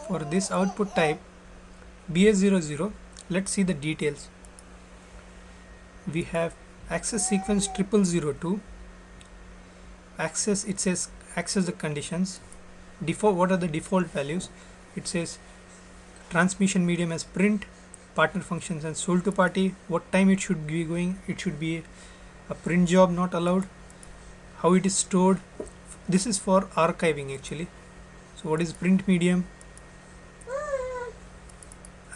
For this output type BS00, let's see the details. We have access sequence 0002. Access, it says access the conditions. Default, what are the default values? It says transmission medium as print, partner functions and sold to party. What time it should be going? It should be a print job, not allowed. How it is stored? This is for archiving actually. So what is print medium?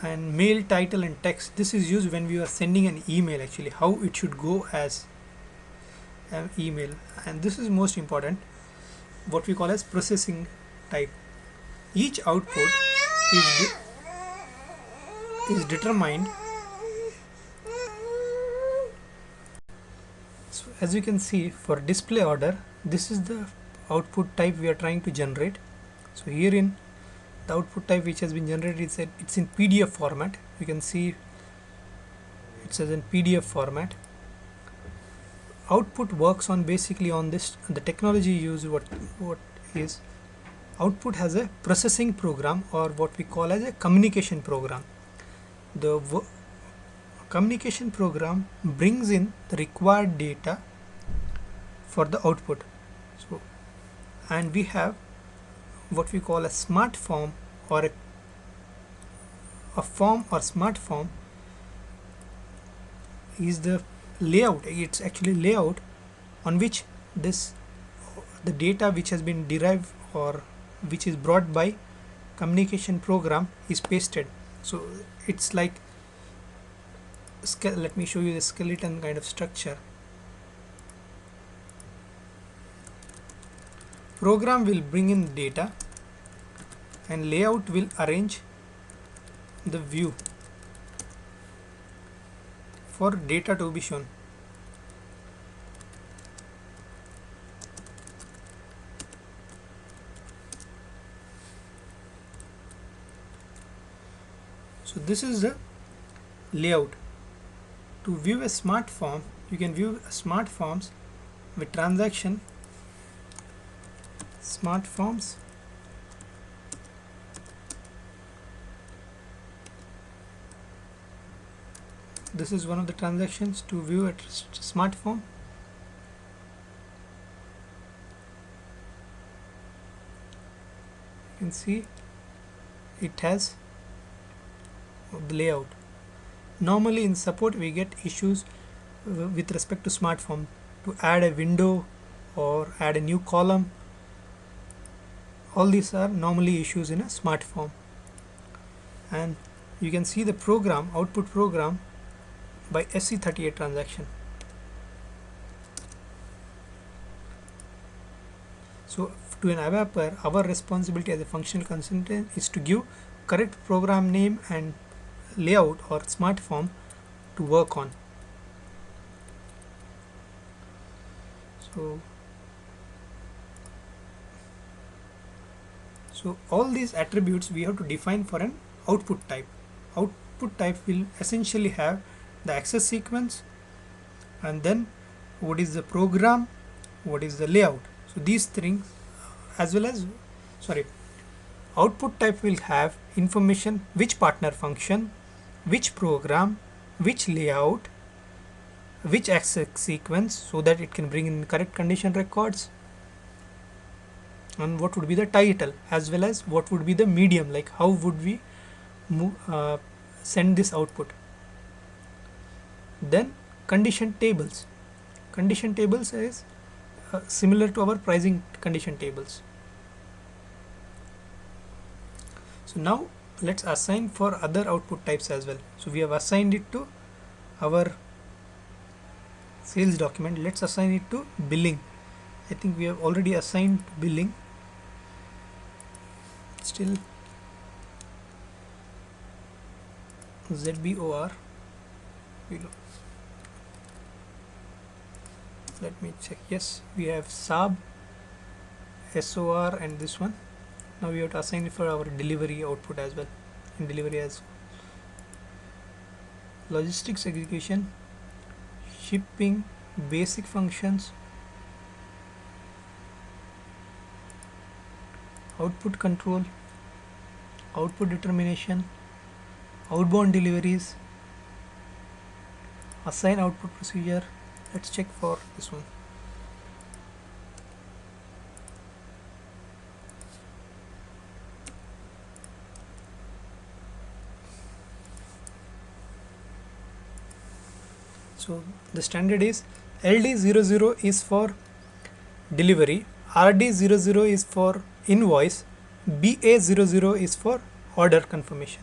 And mail title and text, this is used when we are sending an email actually, how it should go as an email. And this is most important, what we call as processing type. Each output is determined. So as you can see, for display order, this is the output type we are trying to generate. So herein the output type which has been generated is it's in PDF format. You can see it says in PDF format. Output works on basically on this, the technology used what is output has a processing program, or what we call as a communication program. The communication program brings in the required data for the output. So, and we have what we call a smart form, or a form or smart form is the layout. It's actually layout on which the data which has been derived or which is brought by communication program is pasted. So it's like, let me show you the skeleton kind of structure. Program will bring in data and layout will arrange the view for data to be shown. So this is the layout. To view a smart form, you can view smart forms with transaction, smart forms, this is one of the transactions to view a smart form. You can see it has the layout. Normally in support we get issues with respect to smart form, to add a window or add a new column. All these are normally issues in a smart form. And you can see the program, output program by SC38 transaction. So to an ABAPer, our responsibility as a functional consultant is to give correct program name and layout or smart form to work on. So all these attributes we have to define for an output type. Output type will essentially have the access sequence, and then what is the program, what is the layout. So these things, as well as output type will have information, which partner function, which program, which layout, which access sequence, so that it can bring in correct condition records, and what would be the title, as well as what would be the medium, like how would we send this output. Then condition tables. Condition tables is similar to our pricing condition tables. So now let's assign for other output types as well. So we have assigned it to our sales document. Let's assign it to billing. I think we have already assigned billing. Still ZBOR below. Let me check. Yes, we have SAB, SOR, and this one. Now we have to assign it for our delivery output as well. In delivery as well. Logistics execution, shipping, basic functions, output control, output determination, outbound deliveries, assign output procedure. Let's check for this one. So the standard is LD00 is for delivery, RD00 is for invoice, BA00 is for order confirmation.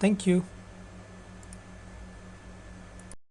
Thank you.